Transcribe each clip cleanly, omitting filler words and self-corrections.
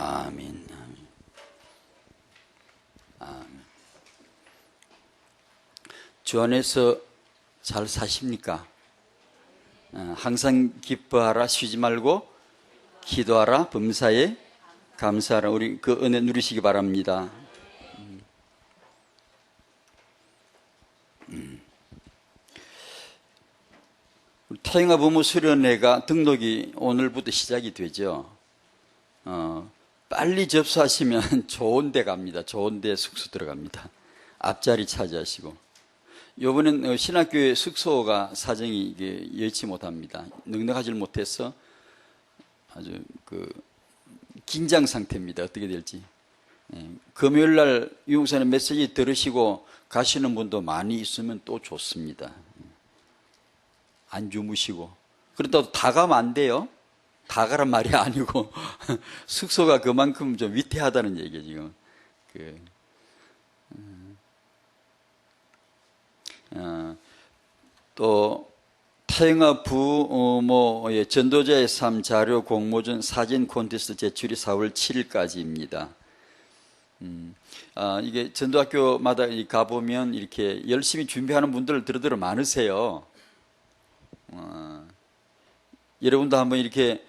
아멘. 아멘. 아멘. 주 안에서 잘 사십니까? 항상 기뻐하라, 쉬지 말고 기도하라, 범사에 감사하라. 우리 그 은혜 누리시기 바랍니다. 태영아 부모 수련회가 등록이 오늘부터 시작이 되죠. 빨리 접수하시면 좋은 데 갑니다. 좋은 데 숙소 들어갑니다. 앞자리 차지하시고. 요번엔 신학교의 숙소가 사정이 여의치 못합니다. 넉넉하지 못해서 아주 긴장 상태입니다. 어떻게 될지. 금요일 날 유목사님 메시지 들으시고 가시는 분도 많이 있으면 또 좋습니다. 안 주무시고. 그렇다고 다 가면 안 돼요. 다 가란 말이 아니고 숙소가 그만큼 좀 위태하다는 얘기예요, 지금. 또 태영아 부모의 전도자의 삶 자료 공모전 사진 콘테스트 제출이 4월 7일까지입니다. 이게 전도학교마다 가보면 이렇게 열심히 준비하는 분들 들으러 많으세요. 여러분도 한번 이렇게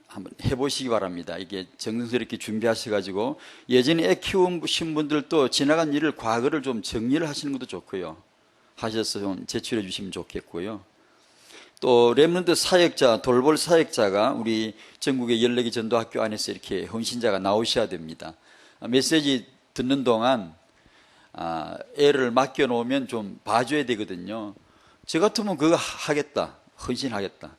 한번 해보시기 바랍니다. 이게 정성스럽게 준비하셔가지고 예전에 애 키우신 분들도 지나간 일을 과거를 좀 정리를 하시는 것도 좋고요. 하셔서 좀 제출해 주시면 좋겠고요. 또 렘넌트 사역자, 돌볼 사역자가 우리 전국의 14개 전도학교 안에서 이렇게 헌신자가 나오셔야 됩니다. 메시지 듣는 동안 애를 맡겨놓으면 좀 봐줘야 되거든요. 저 같으면 그거 하겠다. 헌신하겠다.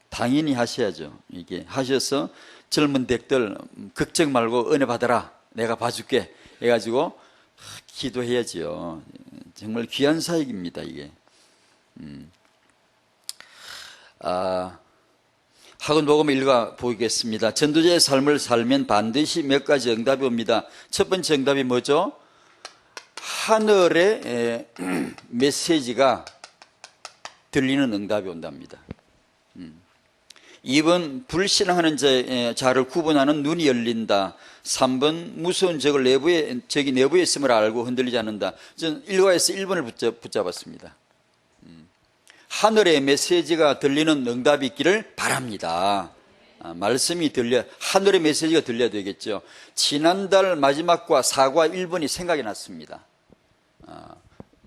당연히 하셔야죠. 이게 하셔서 젊은 댁들 걱정 말고 은혜 받아라. 내가 봐줄게. 해가지고 기도해야죠. 정말 귀한 사역입니다, 이게. 학원 복음 읽어 보겠습니다. 전도자의 삶을 살면 반드시 몇 가지 응답이 옵니다. 첫 번째 응답이 뭐죠? 하늘의 메시지가 들리는 응답이 온답니다. 2번 불신하는 자를 구분하는 눈이 열린다. 3번 무서운 적이 내부에 있음을 알고 흔들리지 않는다. 저는 1과에서 1번을 붙잡았습니다. 하늘의 메시지가 들리는 응답이 있기를 바랍니다. 말씀이 하늘의 메시지가 들려야 되겠죠. 지난달 마지막과 4과 1번이 생각이 났습니다.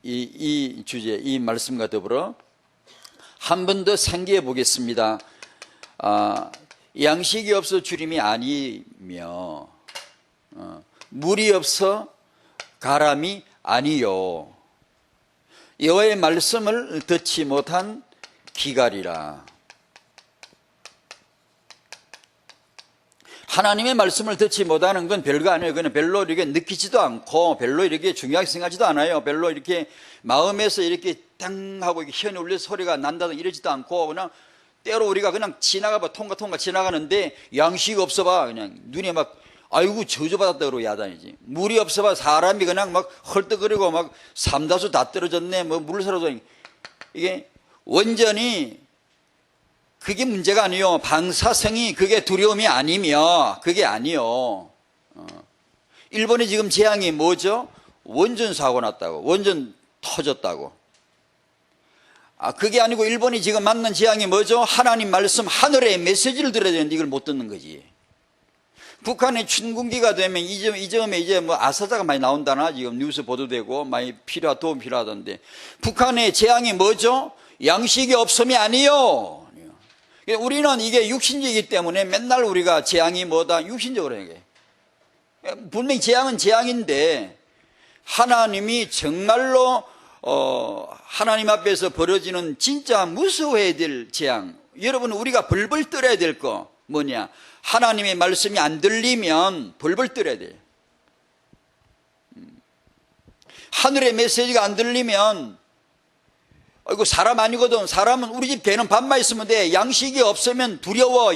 이 주제, 이 말씀과 더불어 한 번 더 상기해 보겠습니다. 양식이 없어 주림이 아니며 물이 없어 가람이 아니요 여호와의 말씀을 듣지 못한 기갈이라. 하나님의 말씀을 듣지 못하는 건 별거 아니에요. 그냥 별로 이렇게 느끼지도 않고 별로 이렇게 중요하게 생각하지도 않아요. 별로 이렇게 마음에서 이렇게 땅 하고 현이 울려 소리가 난다든가 이러지도 않고 그냥 때로 우리가 그냥 지나가봐 통과 지나가는데 양식이 없어봐 그냥 눈에 막 아이고 저주받았다 그러고 야단이지. 물이 없어봐 사람이 그냥 막 헐떡거리고 막 삼다수 다 떨어졌네 뭐 물 사라져. 이게 완전히 그게 문제가 아니요. 방사성이 그게 두려움이 아니며 그게 아니요. 일본이 지금 재앙이 뭐죠? 원전 사고 났다고. 원전 터졌다고. 그게 아니고 일본이 지금 맞는 재앙이 뭐죠? 하나님 말씀 하늘의 메시지를 들어야 되는데 이걸 못 듣는 거지. 북한의 춘군기가 되면 이 점에 이제 뭐 아사자가 많이 나온다나 지금 뉴스 보도되고 많이 도움 필요하던데 북한의 재앙이 뭐죠? 양식이 없음이 아니요. 우리는 이게 육신적이기 때문에 맨날 우리가 재앙이 뭐다 육신적으로 얘기해. 분명히 재앙은 재앙인데 하나님이 정말로 하나님 앞에서 벌어지는 진짜 무서워해야 될 재앙. 여러분 우리가 벌벌 떨어야 될 거 뭐냐? 하나님의 말씀이 안 들리면 벌벌 떨어야 돼. 하늘의 메시지가 안 들리면 이거 사람 아니거든. 사람은 우리 집 개는 밥만 있으면 돼. 양식이 없으면 두려워.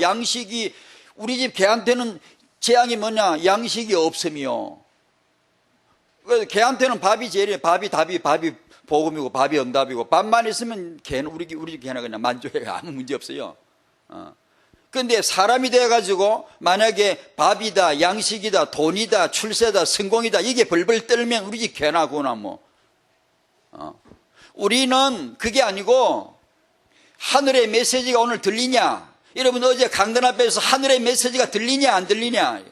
우리 집 개한테는 재앙이 뭐냐? 양식이 없음이요. 개한테는 밥이 제일이에요. 밥이 복음이고 밥이 응답이고 밥만 있으면 개는 우리 집 개는 그냥 만족해요. 아무 문제 없어요. 근데 사람이 돼가지고 만약에 밥이다, 양식이다, 돈이다, 출세다, 성공이다 이게 벌벌 떨면 우리 집 개나 고나 뭐. 우리는 그게 아니고 하늘의 메시지가 오늘 들리냐? 여러분 어제 강단 앞에서 하늘의 메시지가 들리냐 안 들리냐?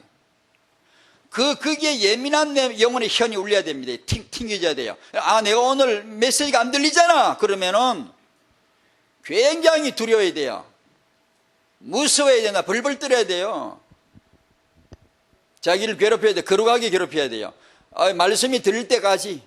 그게 예민한 내 영혼의 현이 울려야 됩니다. 튕겨져야 돼요. 아, 내가 오늘 메시지가 안 들리잖아. 그러면은 굉장히 두려워야 돼요. 무서워야 되나 벌벌 떨어야 돼요. 자기를 괴롭혀야 돼. 거룩하게 괴롭혀야 돼요. 말씀이 들릴 때까지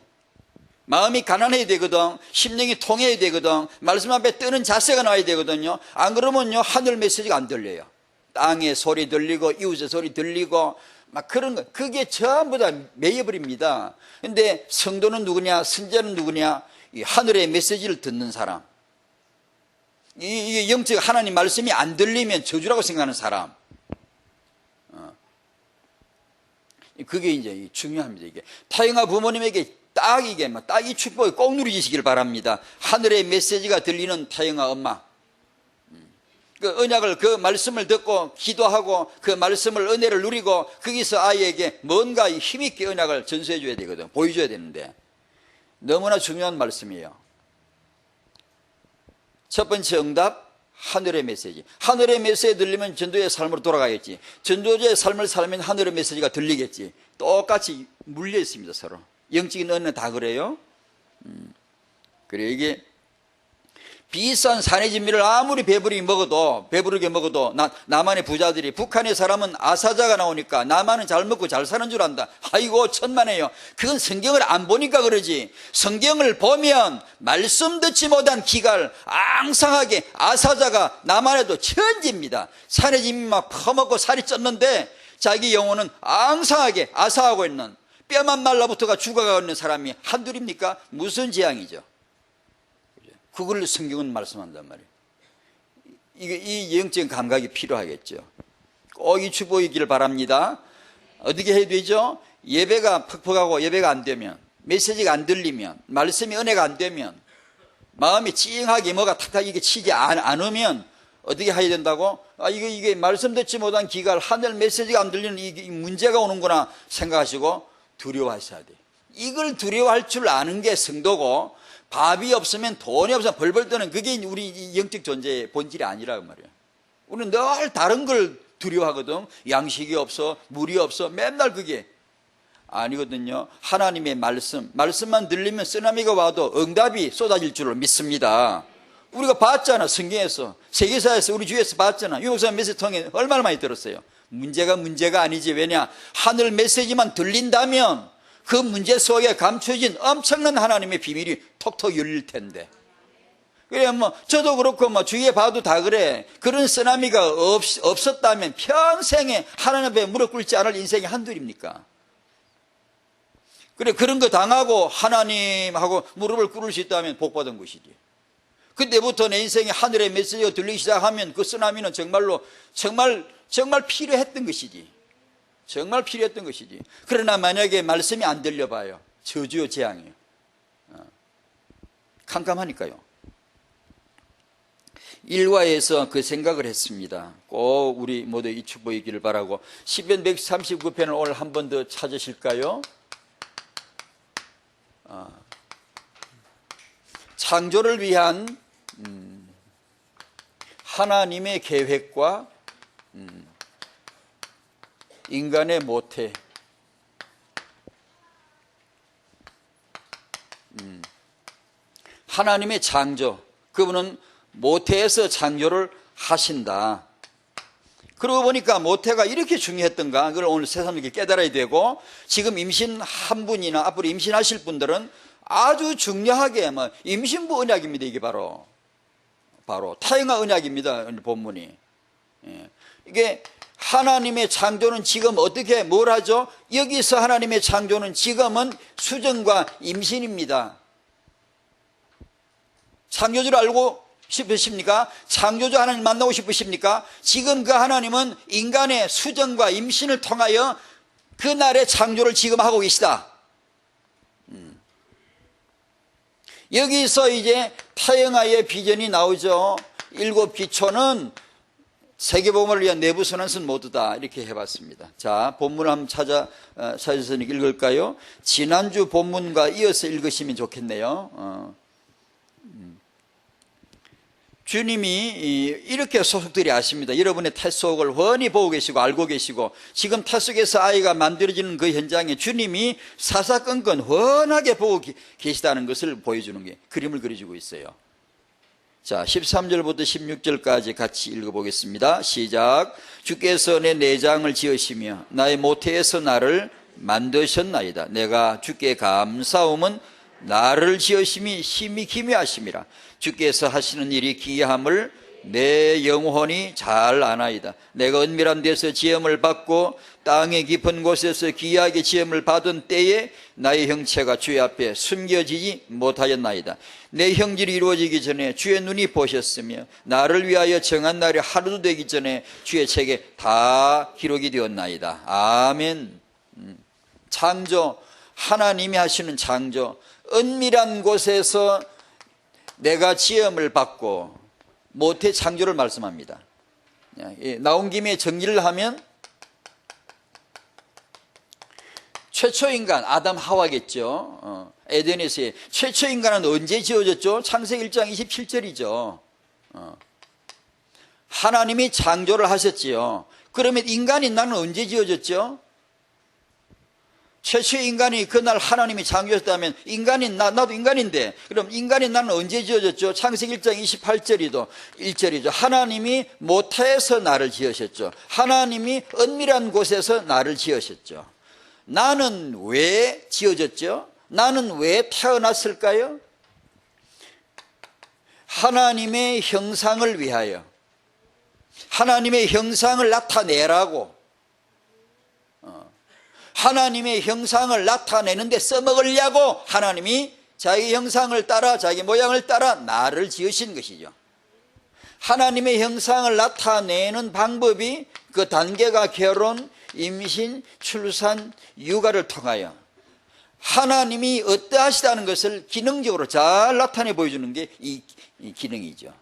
마음이 가난해야 되거든. 심령이 통해야 되거든. 말씀 앞에 뜨는 자세가 나와야 되거든요. 안 그러면요 하늘 메시지가 안 들려요. 땅의 소리 들리고 이웃의 소리 들리고 막 그런 거, 그게 전부 다 매여버립니다. 근데 성도는 누구냐? 선자는 누구냐? 이 하늘의 메시지를 듣는 사람. 이게 영적 하나님 말씀이 안 들리면 저주라고 생각하는 사람. 그게 이제 중요합니다. 이게 타영아 부모님에게 딱 이 축복이 꼭 누리시길 바랍니다. 하늘의 메시지가 들리는 타영아 엄마. 그 언약을, 그 말씀을 듣고 기도하고 그 말씀을 은혜를 누리고 거기서 아이에게 뭔가 힘있게 언약을 전수해 줘야 되거든. 보여줘야 되는데 너무나 중요한 말씀이에요. 첫 번째 응답, 하늘의 메시지. 하늘의 메시지 들리면 전도의 삶으로 돌아가겠지. 전도자의 삶을 살면 하늘의 메시지가 들리겠지. 똑같이 물려 있습니다. 서로 영적인 은혜는 다 그래요. 그래 이게 비싼 산의 진미를 아무리 배부르게 먹어도 남한의 부자들이, 북한의 사람은 아사자가 나오니까 남한은 잘 먹고 잘 사는 줄 안다. 아이고 천만에요. 그건 성경을 안 보니까 그러지. 성경을 보면 말씀 듣지 못한 기갈 앙상하게 아사자가 남한에도 천지입니다. 산의 진미 막 퍼먹고 살이 쪘는데 자기 영혼은 앙상하게 아사하고 있는, 뼈만 말라붙어가 죽어가고 있는 사람이 한둘입니까? 무슨 재앙이죠. 그걸 성경은 말씀한단 말이에요. 이 영적인 감각이 필요하겠죠. 꼭 이 축복이 있기를 바랍니다. 어떻게 해야 되죠? 예배가 퍽퍽하고 예배가 안 되면, 메시지가 안 들리면, 말씀이 은혜가 안 되면, 마음이 찡하게 뭐가 탁탁 이게 치지 않으면 어떻게 해야 된다고? 이게 말씀 듣지 못한 기갈, 하늘 메시지가 안 들리는 이 문제가 오는구나 생각하시고 두려워하셔야 돼요. 이걸 두려워할 줄 아는 게 성도고, 밥이 없으면 돈이 없으면 벌벌 떠는 그게 우리 영적 존재의 본질이 아니라고 말이에요. 우리는 늘 다른 걸 두려워하거든. 양식이 없어, 물이 없어, 맨날 그게 아니거든요. 하나님의 말씀만 들리면 쓰나미가 와도 응답이 쏟아질 줄로 믿습니다. 우리가 봤잖아. 성경에서, 세계사에서, 우리 주위에서 봤잖아. 유목사 메시지 통해 얼마나 많이 들었어요. 문제가 아니지. 왜냐? 하늘 메시지만 들린다면 그 문제 속에 감춰진 엄청난 하나님의 비밀이 톡톡 열릴 텐데. 그래, 저도 그렇고, 주위에 봐도 다 그래. 그런 쓰나미가 없었다면 평생에 하나님 앞에 무릎 꿇지 않을 인생이 한둘입니까? 그래, 그런 거 당하고 하나님하고 무릎을 꿇을 수 있다면 복받은 것이지. 그때부터 내 인생에 하늘의 메시지가 들리기 시작하면 그 쓰나미는 정말 필요했던 것이지. 정말 필요했던 것이지. 그러나 만약에 말씀이 안 들려봐요. 저주요, 재앙이에요. 캄캄하니까요. 일과에서 그 생각을 했습니다. 꼭 우리 모두 이 축복이 있기를 바라고. 시편 139편을 오늘 한 번 더 찾으실까요? 창조를 위한 하나님의 계획과 인간의 모태. 하나님의 창조. 그분은 모태에서 창조를 하신다. 그러고 보니까 모태가 이렇게 중요했던가, 그걸 오늘 새삼스럽게 깨달아야 되고, 지금 임신한 분이나 앞으로 임신하실 분들은 아주 중요하게 임신부 언약입니다. 이게 바로 타영아 언약입니다. 본문이. 이게 하나님의 창조는 지금 어떻게 뭘 하죠? 여기서 하나님의 창조는 지금은 수정과 임신입니다. 창조주를 알고 싶으십니까? 창조주 하나님 만나고 싶으십니까? 지금 그 하나님은 인간의 수정과 임신을 통하여 그날의 창조를 지금 하고 계시다. 여기서 이제 타영아의 비전이 나오죠. 7 기초는 세계복음을 위한 내부 선언서는 모두다. 이렇게 해봤습니다. 자, 본문을 한번 찾아서 읽을까요? 지난주 본문과 이어서 읽으시면 좋겠네요. 주님이 이렇게 소속들이 아십니다. 여러분의 태 속을 훤히 보고 계시고 알고 계시고, 지금 태 속에서 아이가 만들어지는 그 현장에 주님이 사사건건 훤하게 보고 계시다는 것을 보여주는 게, 그림을 그려주고 있어요. 자, 13절부터 16절까지 같이 읽어보겠습니다. 시작. 주께서 내 내장을 지으시며 나의 모태에서 나를 만드셨나이다. 내가 주께 감사함은 나를 지으심이 힘이 기묘하심이라. 주께서 하시는 일이 기이함을 내 영혼이 잘 아나이다. 내가 은밀한 데서 지음을 받고 땅의 깊은 곳에서 기이하게 지음을 받은 때에 나의 형체가 주의 앞에 숨겨지지 못하였나이다. 내 형질이 이루어지기 전에 주의 눈이 보셨으며 나를 위하여 정한 날이 하루도 되기 전에 주의 책에 다 기록이 되었나이다. 아멘. 창조, 하나님이 하시는 창조, 은밀한 곳에서 내가 지음을 받고 모태 창조를 말씀합니다. 나온 김에 정리를 하면 최초 인간 아담 하와겠죠. 에덴에서의 최초 인간은 언제 지어졌죠? 창세기 1장 27절이죠. 하나님이 창조를 하셨지요. 그러면 인간인 나는 언제 지어졌죠? 최초의 인간이 그날 하나님이 창조했다면 인간인 나도 인간인데, 그럼 인간인 나는 언제 지어졌죠? 창세기 1장 28절이죠. 1절이죠. 하나님이 모태에서 나를 지으셨죠. 하나님이 은밀한 곳에서 나를 지으셨죠. 나는 왜 지어졌죠? 나는 왜 태어났을까요? 하나님의 형상을 위하여, 하나님의 형상을 나타내라고, 하나님의 형상을 나타내는데 써먹으려고 하나님이 자기 형상을 따라, 자기 모양을 따라 나를 지으신 것이죠. 하나님의 형상을 나타내는 방법이 그 단계가 결혼, 임신, 출산, 육아를 통하여 하나님이 어떠하시다는 것을 기능적으로 잘 나타내 보여주는 게 이 기능이죠.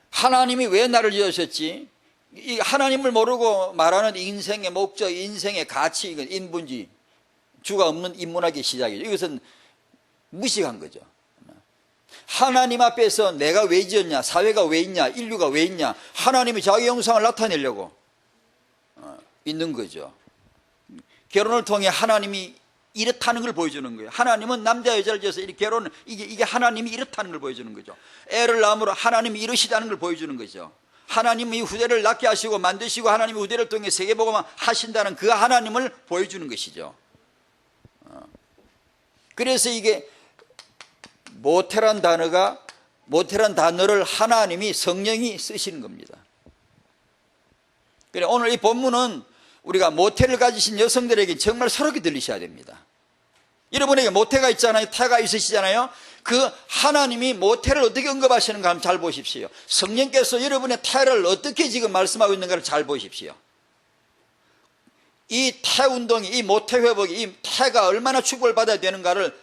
하나님이 왜 나를 지으셨지? 이 하나님을 모르고 말하는 인생의 목적, 인생의 가치, 이건 인본주의, 주가 없는 인문학의 시작이죠. 이것은 무식한 거죠. 하나님 앞에서 내가 왜 지었냐, 사회가 왜 있냐, 인류가 왜 있냐, 하나님이 자기 형상을 나타내려고 있는 거죠. 결혼을 통해 하나님이 이렇다는 걸 보여주는 거예요. 하나님은 남자 여자를 지어서 이 결혼을, 이게 하나님이 이렇다는 걸 보여주는 거죠. 애를 낳음으로 하나님이 이러시다는 걸 보여주는 거죠. 하나님이 후대를 낳게 하시고 만드시고 하나님이 후대를 통해 세계복음을 하신다는 그 하나님을 보여주는 것이죠. 그래서 이게 모태란 단어를 하나님이, 성령이 쓰시는 겁니다. 그래, 오늘 이 본문은 우리가 모태를 가지신 여성들에게 정말 새롭게 들리셔야 됩니다. 여러분에게 모태가 있잖아요. 태가 있으시잖아요. 그 하나님이 모태를 어떻게 언급하시는가 한번 잘 보십시오. 성령께서 여러분의 태를 어떻게 지금 말씀하고 있는가를 잘 보십시오. 이 태 운동이, 이 모태 회복이, 이 태가 얼마나 축복을 받아야 되는가를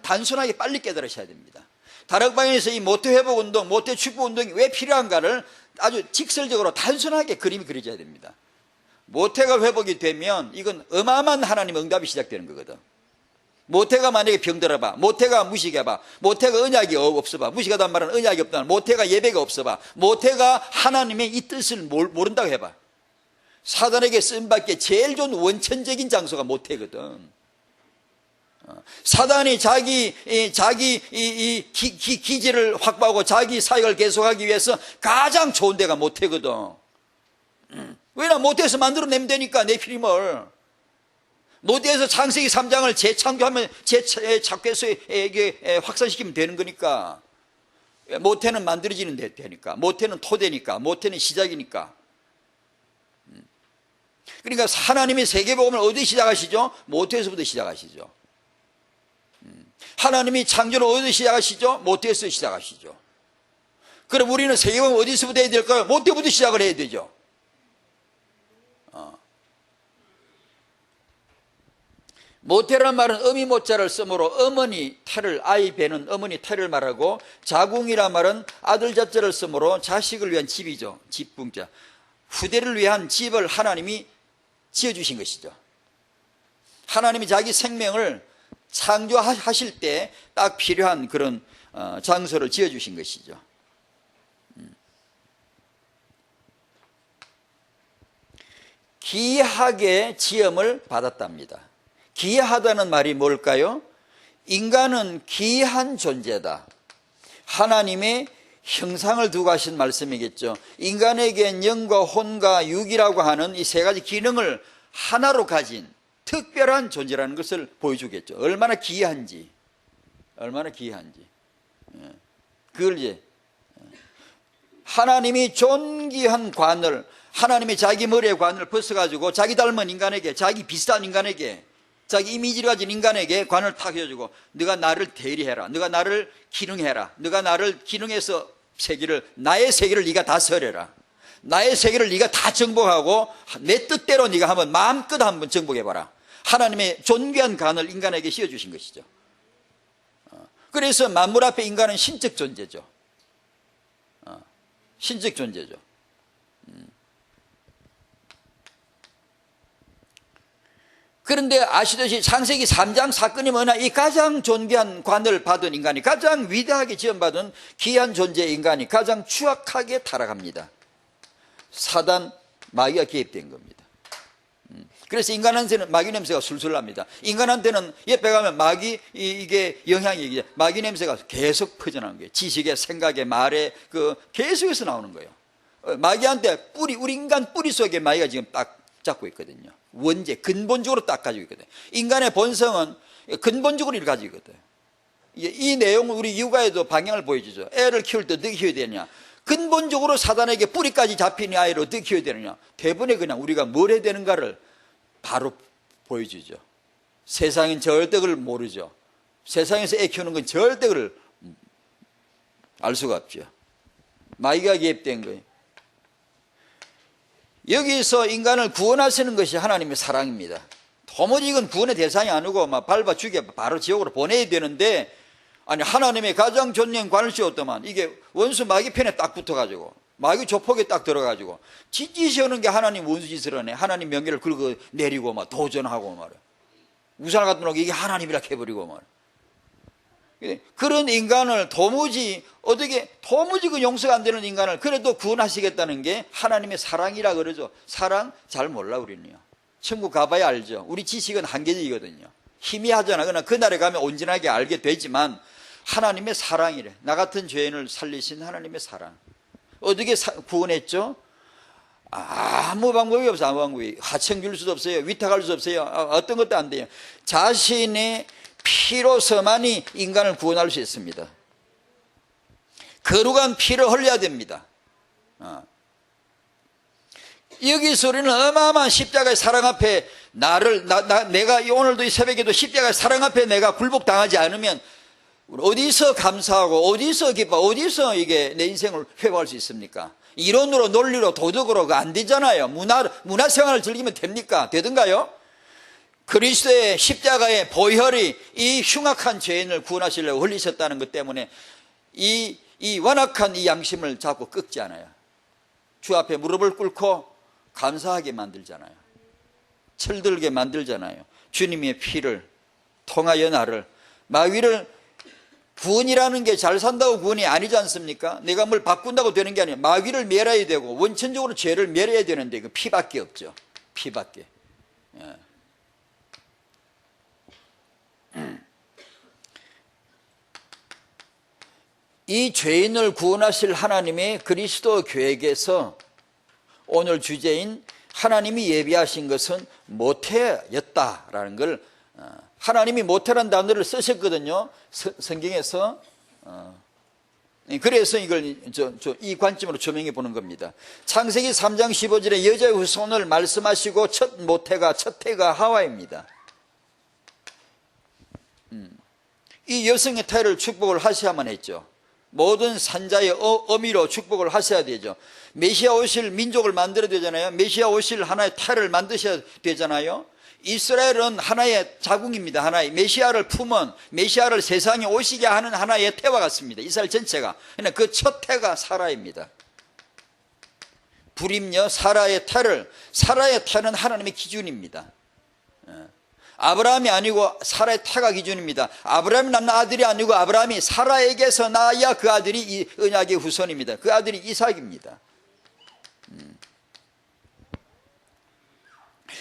단순하게 빨리 깨달으셔야 됩니다. 다락방에서 이 모태 회복 운동, 모태 축복 운동이 왜 필요한가를 아주 직설적으로 단순하게 그림이 그려져야 됩니다. 모태가 회복이 되면 이건 어마어마한 하나님의 응답이 시작되는 거거든. 모태가 만약에 병들어봐, 모태가 무식해봐, 모태가 언약이 없어봐, 무식하다는 말은 언약이 없다는, 모태가 예배가 없어봐, 모태가 하나님의 이 뜻을 모른다고 해봐. 사단에게 쓰임받기에 제일 좋은 원천적인 장소가 모태거든. 사단이 자기 기지를 확보하고 자기 사역을 계속하기 위해서 가장 좋은 데가 모태거든. 왜냐, 모태에서 만들어내면 되니까, 내 피림을. 모태에서 창세기 3장을 재창조하면 재착해서 확산시키면 되는 거니까. 모태는 만들어지는 데 되니까, 모태는 토대니까, 모태는 시작이니까. 그러니까 하나님의 세계복음을 어디 시작하시죠? 모태에서부터 시작하시죠. 하나님이 창조를 어디서 시작하시죠? 모태에서 시작하시죠. 그럼 우리는 세계복음 어디서부터 해야 될까요? 모태부터 시작을 해야 되죠. 모태란 말은 어미 모자를 쓰므로 어머니 태를, 아이 배는 어머니 태를 말하고, 자궁이란 말은 아들 자자를 쓰므로 자식을 위한 집이죠. 집붕자. 후대를 위한 집을 하나님이 지어주신 것이죠. 하나님이 자기 생명을 창조하실 때 딱 필요한 그런 장소를 지어주신 것이죠. 기이하게 지음을 받았답니다. 기이하다는 말이 뭘까요? 인간은 기이한 존재다. 하나님의 형상을 두고 하신 말씀이겠죠. 인간에겐 영과 혼과 육이라고 하는 이 세 가지 기능을 하나로 가진 특별한 존재라는 것을 보여주겠죠. 얼마나 기이한지. 그걸 이제 하나님이 존귀한 관을, 하나님이 자기 머리의 관을 벗어가지고 자기 닮은 인간에게, 자기 비슷한 인간에게, 자기 이미지를 가진 인간에게 관을 탁 해주고, 너가 나를 대리해라, 너가 나를 기능해라, 너가 나를 기능해서 나의 세계를 네가 다스려라, 나의 세계를 네가 다 정복하고 내 뜻대로 네가 한번 마음껏 한번 정복해봐라. 하나님의 존귀한 관을 인간에게 씌워주신 것이죠. 그래서 만물 앞에 인간은 신적 존재죠. 신적 존재죠. 그런데 아시듯이 창세기 3장 사건이 뭐냐, 이 가장 존귀한 관을 받은 인간이, 가장 위대하게 지원받은 귀한 존재의 인간이 가장 추악하게 타락합니다. 사단, 마귀가 개입된 겁니다. 그래서 인간한테는 마귀 냄새가 술술 납니다. 인간한테는 옆에 가면 마귀, 이게 영향이, 마귀 냄새가 계속 퍼져나오는 거예요. 지식에, 생각에, 말에, 계속해서 나오는 거예요. 마귀한테 우리 인간 뿌리 속에 마귀가 지금 딱 잡고 있거든요. 원죄, 근본적으로 딱 가지고 있거든요. 인간의 본성은 근본적으로 이걸 가지고 있거든요. 이 내용은 우리 육아에도 방향을 보여주죠. 애를 키울 때 어떻게 키워야 되냐. 근본적으로 사단에게 뿌리까지 잡힌 아이를 어떻게 키워야 되느냐. 대부분에 그냥 우리가 뭘 해야 되는가를 바로 보여주죠. 세상엔 절대 그걸 모르죠. 세상에서 애 키우는 건 절대 그걸 알 수가 없죠. 마귀가 개입된 거예요. 여기서 인간을 구원하시는 것이 하나님의 사랑입니다. 도무지 이건 구원의 대상이 아니고 막 밟아 죽여 바로 지옥으로 보내야 되는데, 아니 하나님의 가장 존귀한 관을 씌웠더만 이게 원수 마귀 편에 딱 붙어가지고 마귀 조폭에 딱 들어가지고 짓짓이 하는 게 하나님 원수 짓을 하네. 하나님 명예를 긁어 내리고 막 도전하고 말이야. 우상 같은 거 이게 하나님이라 해버리고 말이야. 그런 인간을 도무지 그 용서가 안 되는 인간을 그래도 구원하시겠다는 게 하나님의 사랑이라 그러죠. 사랑 잘 몰라 우리는요. 천국 가봐야 알죠. 우리 지식은 한계적이거든요. 희미하잖아. 그러나 그날에 가면 온전하게 알게 되지만 하나님의 사랑이래. 나 같은 죄인을 살리신 하나님의 사랑. 어떻게 구원했죠? 아무 방법이 없어. 아무 방법이. 하청 줄 수도 없어요. 위탁할 수 없어요. 어떤 것도 안 돼요. 자신의 피로서만이 인간을 구원할 수 있습니다. 거룩한 피를 흘려야 됩니다. 여기서 우리는 어마어마한 십자가의 사랑 앞에 내가 오늘도 이 새벽에도 십자가의 사랑 앞에 내가 굴복당하지 않으면 어디서 감사하고 어디서 기뻐, 어디서 이게 내 인생을 회복할 수 있습니까? 이론으로 논리로 도덕으로 그거 안 되잖아요. 문화생활을 즐기면 됩니까? 되던가요? 그리스도의 십자가의 보혈이 이 흉악한 죄인을 구원하시려고 흘리셨다는 것 때문에 이 완악한 이 양심을 자꾸 꺾지 않아요. 주 앞에 무릎을 꿇고 감사하게 만들잖아요. 철들게 만들잖아요. 주님의 피를 통하여 나를, 마귀를, 구원이라는 게 잘 산다고 구원이 아니지 않습니까? 내가 뭘 바꾼다고 되는 게 아니에요. 마귀를 멸해야 되고 원천적으로 죄를 멸해야 되는데 그 피밖에 없죠. 피밖에. 예. 이 죄인을 구원하실 하나님의 그리스도 계획에서 오늘 주제인 하나님이 예비하신 것은 모태였다라는 걸, 하나님이 모태라는 단어를 쓰셨거든요. 성경에서. 그래서 이걸 이 관점으로 조명해 보는 겁니다. 창세기 3장 15절에 여자의 후손을 말씀하시고 첫 모태가, 첫 태가 하와입니다. 이 여성의 태를 축복을 하셔야만 했죠. 모든 산자의 어미로 축복을 하셔야 되죠. 메시아 오실 민족을 만들어야 되잖아요. 메시아 오실 하나의 태를 만드셔야 되잖아요. 이스라엘은 하나의 자궁입니다. 하나의 메시아를 품은, 메시아를 세상에 오시게 하는 하나의 태와 같습니다. 이스라엘 전체가. 그러나 그 첫 태가 사라입니다. 불임녀 사라의 태는 하나님의 기준입니다. 아브라함이 아니고 사라의 태가 기준입니다. 아브라함이 낳는 아들이 아니고 아브라함이 사라에게서 낳아야 그 아들이 이 언약의 후손입니다. 그 아들이 이삭입니다.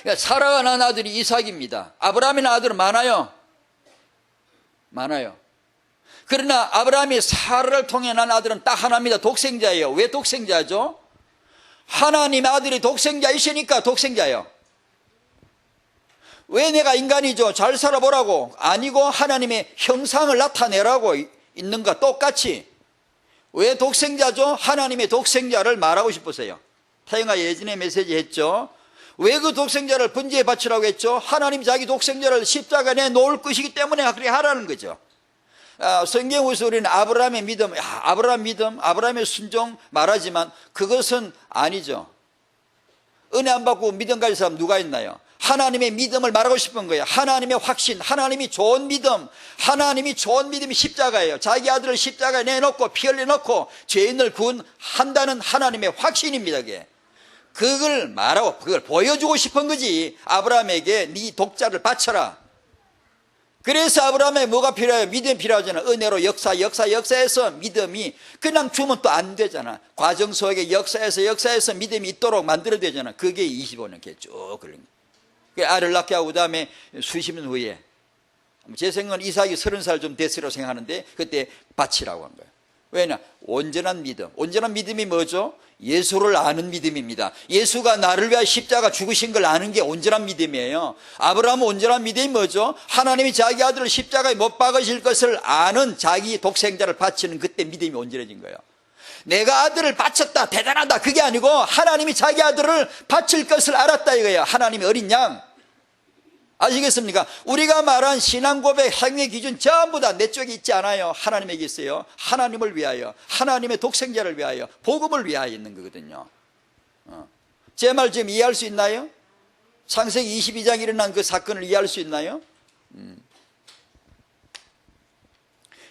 그러니까 사라가 낳은 아들이 이삭입니다. 아브라함이 낳은 아들은 많아요. 그러나 아브라함이 사라를 통해 낳은 아들은 딱 하나입니다. 독생자예요. 왜 독생자죠? 하나님의 아들이 독생자이시니까 독생자예요. 왜 내가 인간이죠? 잘 살아보라고? 아니고 하나님의 형상을 나타내라고 있는가? 똑같이. 왜 독생자죠? 하나님의 독생자를 말하고 싶으세요. 태영아 예전에 메시지 했죠. 왜 그 독생자를 번제에 바치라고 했죠? 하나님 자기 독생자를 십자가에 내놓을 것이기 때문에 그렇게 하라는 거죠. 성경에서 우리는 아브라함의 믿음, 아브라함의 순종 말하지만 그것은 아니죠. 은혜 안 받고 믿음 가진 사람 누가 있나요? 하나님의 믿음을 말하고 싶은 거예요. 하나님의 확신, 하나님이 좋은 믿음이 십자가예요. 자기 아들을 십자가에 내놓고 피 흘려놓고 죄인을 구원한다는 하나님의 확신입니다. 그걸 말하고 그걸 보여주고 싶은 거지. 아브라함에게 네 독자를 바쳐라. 그래서 아브라함에 뭐가 필요해요? 믿음이 필요하잖아. 은혜로 역사해서 믿음이 그냥 주면 또 안 되잖아. 과정 속에 역사해서 믿음이 있도록 만들어야 되잖아. 그게 25년 이렇게 쭉 걸린 거예요. 아를 낳게 하고 그다음에 수십 년 후에 제 생각은 이삭이 30살 좀 됐으라고 생각하는데 그때 바치라고 한 거예요. 왜냐? 온전한 믿음이 뭐죠? 예수를 아는 믿음입니다. 예수가 나를 위하여 십자가 죽으신 걸 아는 게 온전한 믿음이에요. 아브라함은 온전한 믿음이 뭐죠? 하나님이 자기 아들을 십자가에 못 박으실 것을 아는 자기 독생자를 바치는 그때 믿음이 온전해진 거예요. 내가 아들을 바쳤다 대단하다 그게 아니고 하나님이 자기 아들을 바칠 것을 알았다 이거예요. 하나님의 어린 양. 아시겠습니까? 우리가 말한 신앙 고백, 행위 기준 전부 다 내 쪽에 있지 않아요. 하나님에게 있어요. 하나님을 위하여, 하나님의 독생자를 위하여, 복음을 위하여 있는 거거든요. 제 말 지금 이해할 수 있나요? 창세기 22장에 일어난 그 사건을 이해할 수 있나요?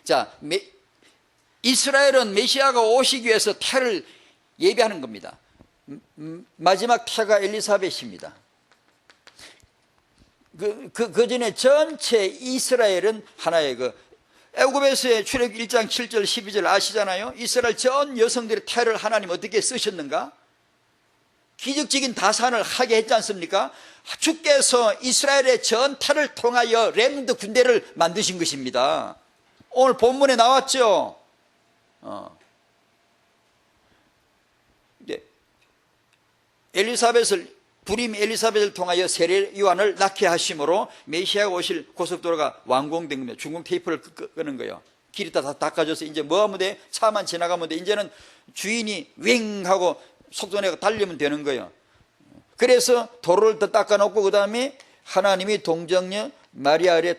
자, 이스라엘은 메시아가 오시기 위해서 태를 예비하는 겁니다. 마지막 태가 엘리사벳입니다. 그 전에 전체 이스라엘은 하나의 애굽에서의 출애굽 1장 7절 12절 아시잖아요. 이스라엘 전 여성들의 태를 하나님 어떻게 쓰셨는가? 기적적인 다산을 하게 했지 않습니까? 주께서 이스라엘의 전 태를 통하여 렘넌트 군대를 만드신 것입니다. 오늘 본문에 나왔죠. 불임 엘리사벳을 통하여 세례 요한을 낳게 하심으로 메시아가 오실 고속도로가 완공된 겁니다. 중공 테이프를 끄는 거예요. 길이 다 닦아져서 이제 뭐 하면 돼? 차만 지나가면 돼. 이제는 주인이 윙 하고 속도 내가 달리면 되는 거예요. 그래서 도로를 더 닦아놓고 그 다음에 하나님이 동정녀 마리아의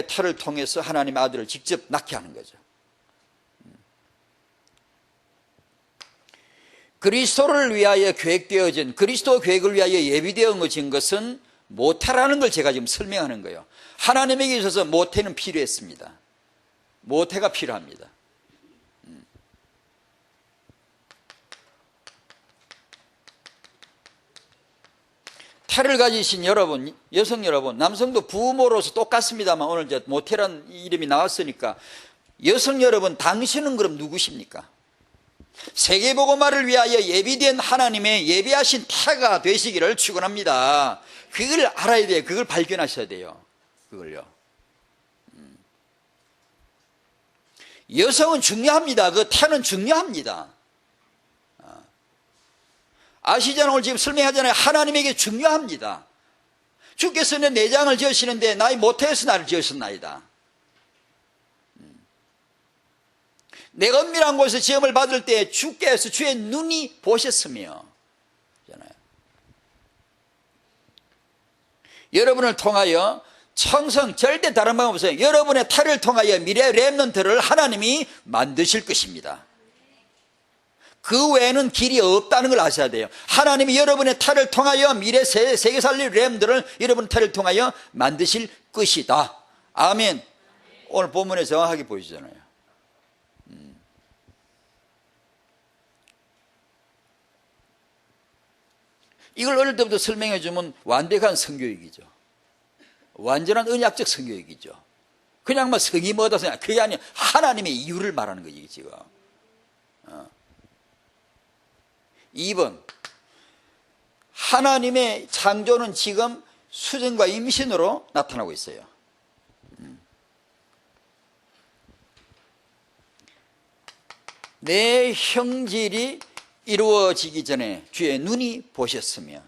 태를 통해서 하나님의 아들을 직접 낳게 하는 거죠. 그리스도를 위하여 계획되어진, 그리스도 계획을 위하여 예비되어진 것은 모태라는 걸 제가 지금 설명하는 거예요. 하나님에게 있어서 모태는 필요했습니다. 모태가 필요합니다. 태를 가지신 여러분, 여성 여러분, 남성도 부모로서 똑같습니다만 오늘 이제 모태란 이름이 나왔으니까 여성 여러분, 당신은 그럼 누구십니까? 세계복음화를 위하여 예비된 하나님의 예비하신 태가 되시기를 축원합니다. 그걸 알아야 돼요. 그걸 발견하셔야 돼요. 그걸요. 여성은 중요합니다. 그 태는 중요합니다. 아시잖아요. 오늘 지금 설명하잖아요. 하나님에게 중요합니다. 주께서는 내장을 지으시는데 나의 모태에서 나를 지으셨나이다. 내가 은밀한 곳에서 지음을 받을 때 주께서 주의 눈이 보셨으며 여러분을 통하여 청성, 절대 다른 방법 없어요. 여러분의 태를 통하여 미래 렘넌트를 하나님이 만드실 것입니다. 그 외에는 길이 없다는 걸 아셔야 돼요. 하나님이 여러분의 태를 통하여 미래 세계 살릴 렘들을 여러분의 태를 통하여 만드실 것이다. 아멘. 오늘 본문에 정확하게 보이시잖아요. 이걸 어릴 때부터 설명해 주면 완벽한 성교육이죠. 완전한 언약적 성교육이죠. 그냥 뭐 성이 뭐다 생각, 그게 아니라 하나님의 이유를 말하는 거지 지금. 2번, 하나님의 창조는 지금 수정과 임신으로 나타나고 있어요. 내 형질이 이루어지기 전에 주의 눈이 보셨으며,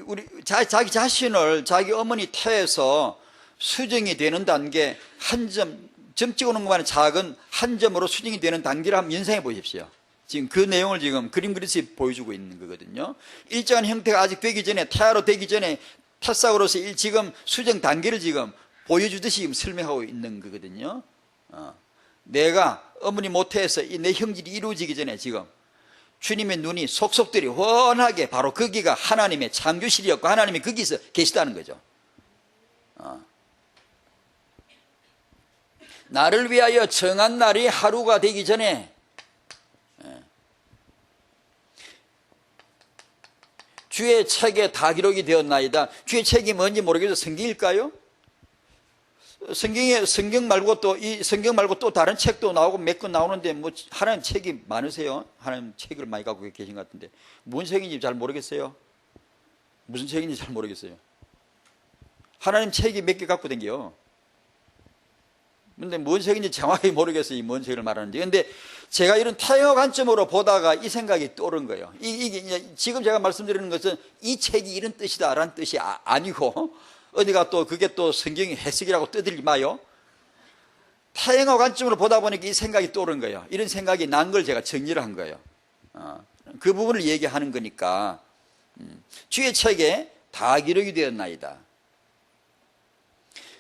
우리 자기 자신을 자기 어머니 태에서 수정이 되는 단계, 한 점 찍어놓은 것만은 작은 한 점으로 수정이 되는 단계를 한번 연상해 보십시오. 지금 그 내용을 지금 그림 그려서 보여주고 있는 거거든요. 일정한 형태가 아직 되기 전에, 태아로 되기 전에 태싹으로서 지금 수정 단계를 지금 보여주듯이 지금 설명하고 있는 거거든요. 내가 어머니 모태에서 내 형질이 이루어지기 전에 지금 주님의 눈이 속속들이 훤하게, 바로 거기가 하나님의 창조실이었고 하나님이 거기서 계시다는 거죠. 나를 위하여 정한 날이 하루가 되기 전에 주의 책에 다 기록이 되었나이다. 주의 책이 뭔지 모르겠어요. 성경일까요? 성경 말고 또 다른 책도 나오고 몇 권 나오는데, 뭐 하나님 책이 많으세요? 하나님 책을 많이 갖고 계신 것 같은데 뭔 책인지 잘 모르겠어요. 무슨 책인지 잘 모르겠어요. 하나님 책이 몇 개 갖고 댕겨요. 근데 뭔 책인지 정확히 모르겠어요. 이 뭔 책을 말하는지. 근데 제가 이런 타협 관점으로 보다가 이 생각이 떠오른 거예요. 이게 지금 제가 말씀드리는 것은 이 책이 이런 뜻이다라는 뜻이 아니고, 어디가 또 그게 또 성경의 해석이라고 떠들지 마요. 타협 관점으로 보다 보니까 이 생각이 떠오른 거예요. 이런 생각이 난 걸 제가 정리를 한 거예요. 그 부분을 얘기하는 거니까. 주의 책에 다 기록이 되었나이다.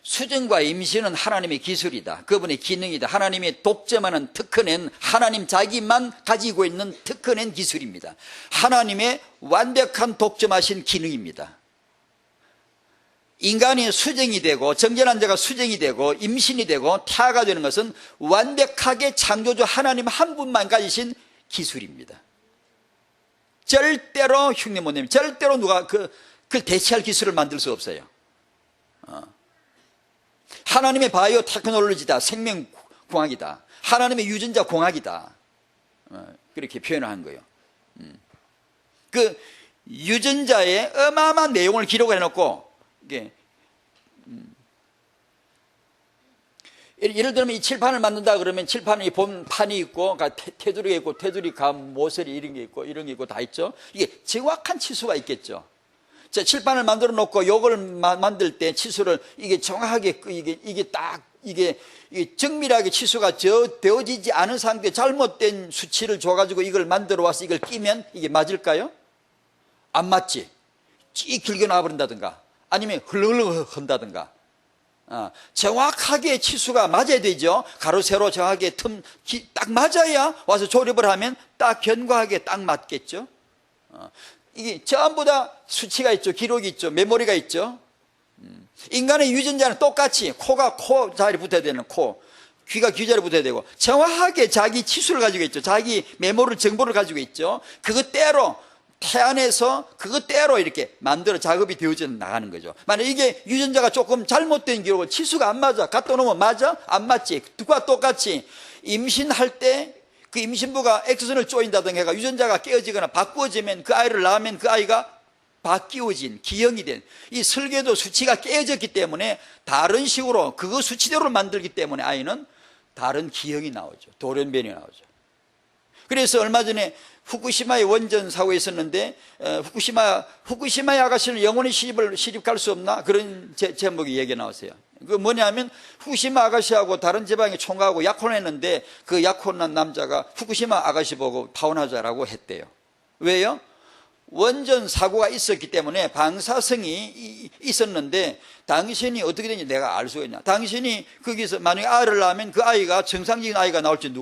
수정과 임신은 하나님의 기술이다. 그분의 기능이다. 하나님의 독점하는 특허낸, 하나님 자기만 가지고 있는 특허낸 기술입니다. 하나님의 완벽한 독점하신 기능입니다. 인간이 수정이 되고, 정결한 자가 수정이 되고 임신이 되고 태아가 되는 것은 완벽하게 창조주 하나님 한 분만 가지신 기술입니다. 절대로 흉내 못 내면, 절대로 누가 그걸 대체할 기술을 만들 수 없어요. 하나님의 바이오 테크놀로지다. 생명공학이다. 하나님의 유전자 공학이다. 그렇게 표현을 한 거예요. 그 유전자의 어마어마한 내용을 기록을 해놓고, 이게 예를 들면 이 칠판을 만든다 그러면 칠판에 본 판이 있고, 테두리가 있고, 테두리 감 모서리 이런 게 있고 다 있죠. 이게 정확한 치수가 있겠죠. 자, 칠판을 만들어 놓고 요걸 만들 때 치수를 이게 정확하게 이게 정밀하게 치수가 되어지지 않은 상태에 잘못된 수치를 줘가지고 이걸 만들어 와서 이걸 끼면 이게 맞을까요? 안 맞지. 찌 길게 나와버린다든가 아니면 흘렁흘렁 한다든가. 정확하게 치수가 맞아야 되죠. 가로 세로 정확하게 딱 맞아야 와서 조립을 하면 딱 견고하게 딱 맞겠죠. 이게 전부 다 수치가 있죠. 기록이 있죠. 메모리가 있죠. 인간의 유전자는 똑같이 코가 코 자리에 붙어야 되는 코, 귀가 귀 자리에 붙어야 되고 정확하게 자기 치수를 가지고 있죠. 자기 메모를 정보를 가지고 있죠. 그것대로 태안에서 그것대로 이렇게 만들어 작업이 되어져 나가는 거죠. 만약 이게 유전자가 조금 잘못된 기록을 치수가 안 맞아. 갖다 놓으면 맞아? 안 맞지. 그와 똑같이 임신할 때 그 임신부가 엑소선을 쪼인다든가 해가 유전자가 깨어지거나 바꾸어지면 그 아이를 낳으면 그 아이가 바뀌어진 기형이 된 이 설계도 수치가 깨어졌기 때문에 다른 식으로 그거 수치대로 만들기 때문에 아이는 다른 기형이 나오죠. 돌연변이 나오죠. 그래서 얼마 전에 후쿠시마의 원전 사고가 있었는데 후쿠시마의 아가씨를 영원히 시집 갈 수 없나? 그런 제목이 얘기 나왔어요. 그 뭐냐면 후쿠시마 아가씨하고 다른 지방의 총각하고 약혼했는데 그 약혼한 남자가 후쿠시마 아가씨 보고 파혼하자라고 했대요. 왜요? 원전 사고가 있었기 때문에 방사성이 있었는데 당신이 어떻게 되는지 내가 알 수가 있냐. 당신이 거기서 만약에 아이를 낳으면 그 아이가 정상적인 아이가 나올지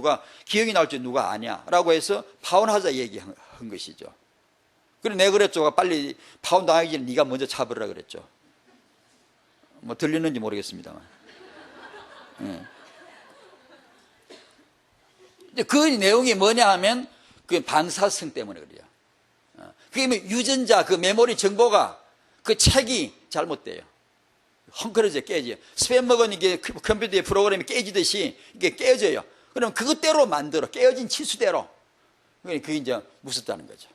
기억이 나올지 누가 아냐 라고 해서 파혼하자 얘기한 것이죠. 그래서 내가 그랬죠. 빨리 파혼 당하기 전에 네가 먼저 차버리라 그랬죠. 뭐 들리는지 모르겠습니다만. 그 내용이 뭐냐 하면 그 방사성 때문에 그래요. 그게 유전자, 그 메모리 정보가 그 책이 잘못돼요. 헝클어져 깨져요. 스팸 먹은 이게 컴퓨터의 프로그램이 깨지듯이 이게 깨져요. 그럼 그것대로 만들어. 깨어진 치수대로. 그게 이제 무섭다는 거죠.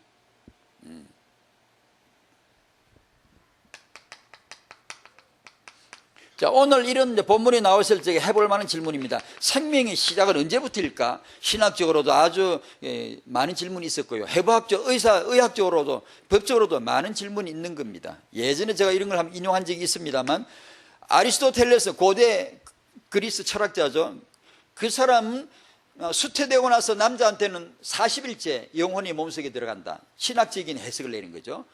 자, 오늘 이런 본문이 나왔을 적에 해볼 만한 질문입니다. 생명의 시작은 언제부터일까? 신학적으로도 아주 많은 질문이 있었고요. 해부학적, 의학적으로도, 법적으로도 많은 질문이 있는 겁니다. 예전에 제가 이런 걸 한번 인용한 적이 있습니다만, 아리스토텔레스, 고대 그리스 철학자죠. 그 사람은 수태되고 나서 남자한테는 40일째 영혼이 몸속에 들어간다. 신학적인 해석을 내린 거죠.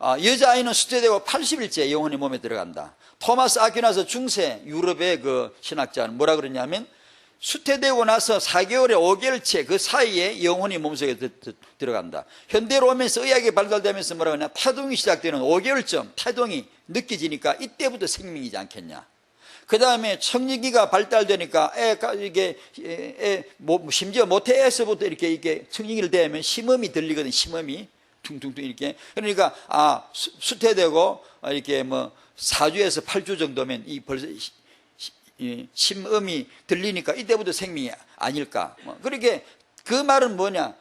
여자아이는 수태되고 80일째 영혼이 몸에 들어간다. 토마스 아퀴나스 중세 유럽의 그 신학자는 뭐라 그러냐면 수태되고 나서 4개월에 5개월째 그 사이에 영혼이 몸속에 들어간다. 현대로 오면서 의학이 발달되면서 뭐라 그러냐, 태동이 시작되는 5개월쯤 태동이 느껴지니까 이때부터 생명이지 않겠냐. 그 다음에 청력기가 발달되니까 심지어 모태에서부터 이렇게 청력기를 대면 심음이 들리거든. 심음이 퉁퉁퉁 이렇게. 그러니까 수태되고 이렇게 뭐 4주에서 8주 정도면 벌써 심음이 들리니까 이때부터 생명이 아닐까. 그렇게 그 말은 뭐냐,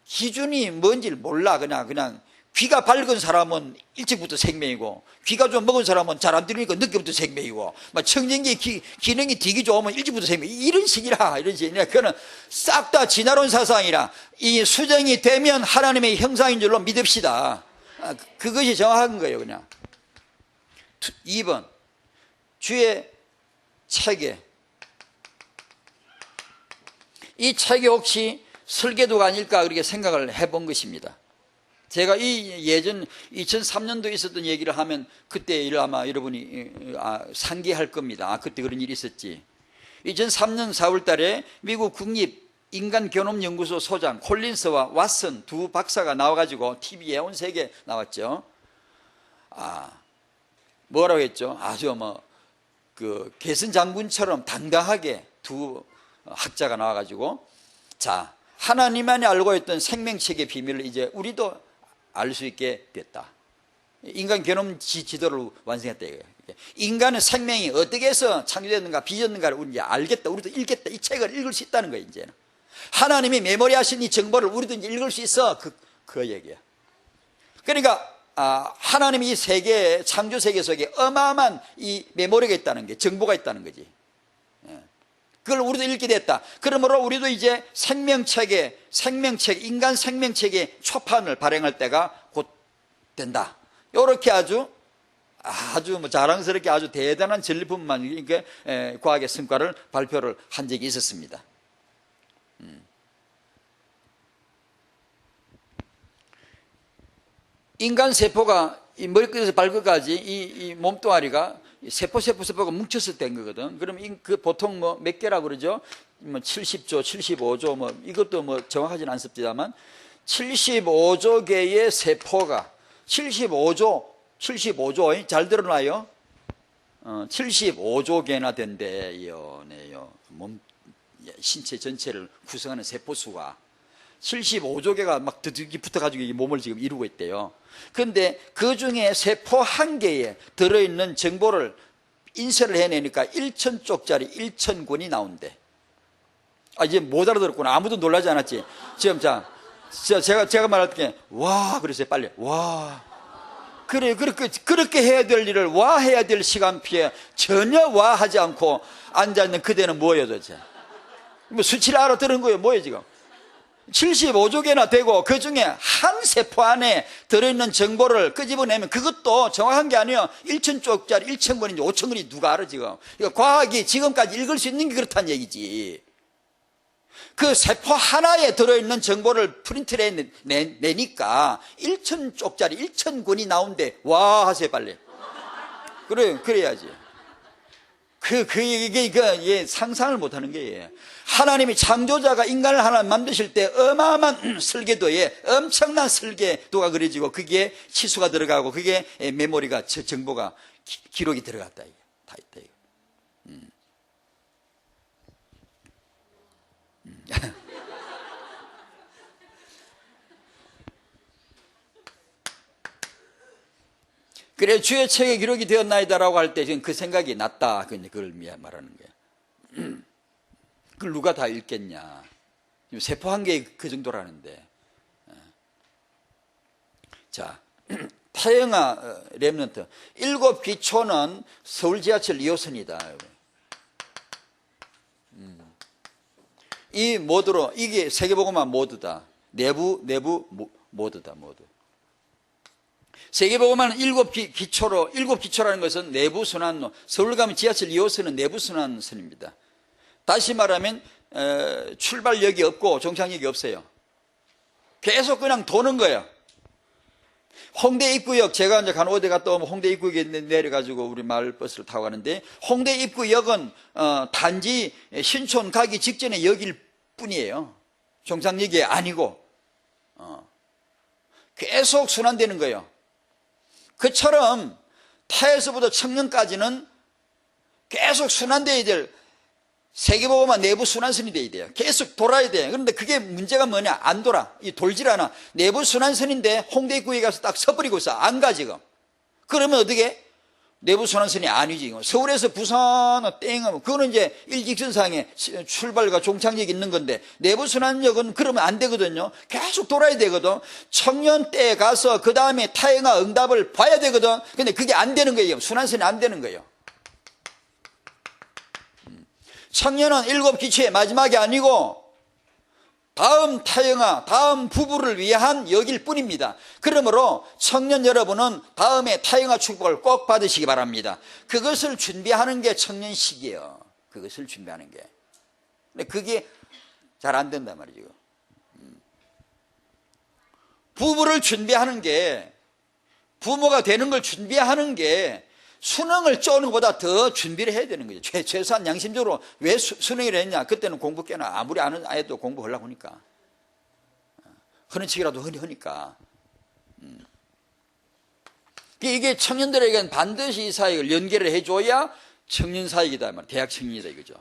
기준이 뭔지를 몰라. 그냥 귀가 밝은 사람은 일찍부터 생명이고, 귀가 좀 먹은 사람은 잘 안 들리니까 늦게부터 생명이고, 청진기 기능이 되게 좋으면 일찍부터 생명. 이런 식이라. 그거는 싹 다 지나온 사상이라. 이 수정이 되면 하나님의 형상인 줄로 믿읍시다. 그것이 정확한 거예요. 그냥 2번 주의 체계. 이 체계 혹시 설계도가 아닐까 그렇게 생각을 해본 것입니다. 제가 이 예전 2003년도에 있었던 얘기를 하면 그때 일을 아마 여러분이 상기할 겁니다. 그때 그런 일이 있었지. 2003년 4월 달에 미국 국립인간견험연구소 소장 콜린스와 왓슨 두 박사가 나와가지고 TV에 온 세계 나왔죠. 뭐라고 했죠? 아주 그 개선 장군처럼 당당하게 두 학자가 나와가지고, 자, 하나님만이 알고 있던 생명체계 비밀을 이제 우리도 알 수 있게 됐다. 인간 게놈 지도를 완성했다 이거예요. 인간의 생명이 어떻게 해서 창조됐는가 빚었는가를 우리 이제 알겠다. 우리도 읽겠다. 이 책을 읽을 수 있다는 거예요. 이제는 하나님이 메모리하신 이 정보를 우리도 이제 읽을 수 있어. 그 얘기야. 그러니까 하나님이 이 세계, 창조 세계 속에 어마어마한 이 메모리가 있다는 게, 정보가 있다는 거지. 그걸 우리도 읽게 됐다. 그러므로 우리도 이제 생명체계, 인간 생명체계 초판을 발행할 때가 곧 된다. 이렇게 아주 자랑스럽게 아주 대단한 전리품만 이렇게 과학의 성과를 발표를 한 적이 있었습니다. 인간 세포가 이 머리끝에서 발끝까지 이 몸뚱아리가 세포가 뭉쳐서 된 거거든. 그럼 그 보통 몇 개라고 그러죠? 70조, 75조, 이것도 정확하진 않습니다만 75조 개의 세포가 75조 잘 들어놔요. 75조 개나 된대요. 신체 전체를 구성하는 세포 수가 75조 개가 막 드득이 붙어가지고 이 몸을 지금 이루고 있대요. 그런데 그 중에 세포 한 개에 들어있는 정보를 인쇄를 해내니까 1,000쪽짜리 1,000권이 나온대. 이제 못 알아들었구나. 아무도 놀라지 않았지. 지금 제가 말할 때 와 그랬어요. 빨리 와. 그래 그렇게 해야 될 일을 와 해야 될 시간표에 전혀 와 하지 않고 앉아있는 그대는 뭐예요 도대체? 수치를 알아들은 거예요. 뭐예요 지금? 75조 개나 되고 그 중에 한 세포 안에 들어있는 정보를 끄집어내면 그것도 정확한 게 아니에요. 1,000쪽짜리 1,000권인지 5,000권인지 누가 알아 지금. 과학이 지금까지 읽을 수 있는 게 그렇다는 얘기지. 그 세포 하나에 들어있는 정보를 프린트를 내니까 1,000쪽짜리 1,000권이 나온대. 와 하세요 빨리. 그래야지. 이게 상상을 못하는 거예요. 하나님이 창조자가 인간을 하나 만드실 때 어마어마한 설계도에 엄청난 설계도가 그려지고 그게 치수가 들어가고 그게 메모리가 정보가 기록이 들어갔다. 이게 다 있다. 이거. 그래 주의 책에 기록이 되었나이다라고 할 때 지금 그 생각이 났다. 그걸 말하는 거예요. 그걸 누가 다 읽겠냐. 세포 한 개에 그 정도라는데. 자, 태영아 렘넌트 7 기초는 서울 지하철 2호선이다. 이 모드로 이게 세계보고마 모드다. 내부 모드다. 모드. 세계보고마는 7 기초로 7 기초라는 것은 내부 순환로. 서울 가면 지하철 2호선은 내부 순환선입니다. 다시 말하면 출발역이 없고 종착역이 없어요. 계속 그냥 도는 거예요. 홍대 입구역, 제가 이제 간호대 갔다 오면 홍대 입구역에 내려가지고 우리 마을버스를 타고 가는데, 홍대 입구역은 단지 신촌 가기 직전에 역일 뿐이에요. 종착역이 아니고 계속 순환되는 거예요. 그처럼 태에서부터 청년까지는 계속 순환되어야 될 세계보고만 내부 순환선이 돼야 돼요. 계속 돌아야 돼요. 그런데 그게 문제가 뭐냐? 안 돌아. 돌질 않아. 내부 순환선인데 홍대 입구에 가서 딱 서버리고 있어. 안 가 지금. 그러면 어떻게? 내부 순환선이 아니지. 서울에서 부산 땡 하면 그거는 이제 일직선상에 출발과 종착역이 있는 건데, 내부 순환역은 그러면 안 되거든요. 계속 돌아야 되거든. 청년대에 가서 그 다음에 타행아 응답을 봐야 되거든. 근데 그게 안 되는 거예요. 순환선이 안 되는 거예요. 청년은 7 기초의 마지막이 아니고 다음 타영아, 다음 부부를 위한 역일 뿐입니다. 그러므로 청년 여러분은 다음에 타영아 축복을 꼭 받으시기 바랍니다. 그것을 준비하는 게 청년식이에요. 그것을 준비하는 게. 근데 그게 잘 안 된단 말이죠. 부부를 준비하는 게, 부모가 되는 걸 준비하는 게 수능을 쪼는 것보다 더 준비를 해야 되는 거죠. 최소한 양심적으로 왜 수능을 했냐. 그때는 공부 꽤나 아무리 아는 아이도 공부하려고 하니까. 그런 척이라도 하니까. 이게 청년들에게는 반드시 이 사역을 연계를 해줘야 청년 사역이다. 대학 청년이다 이거죠.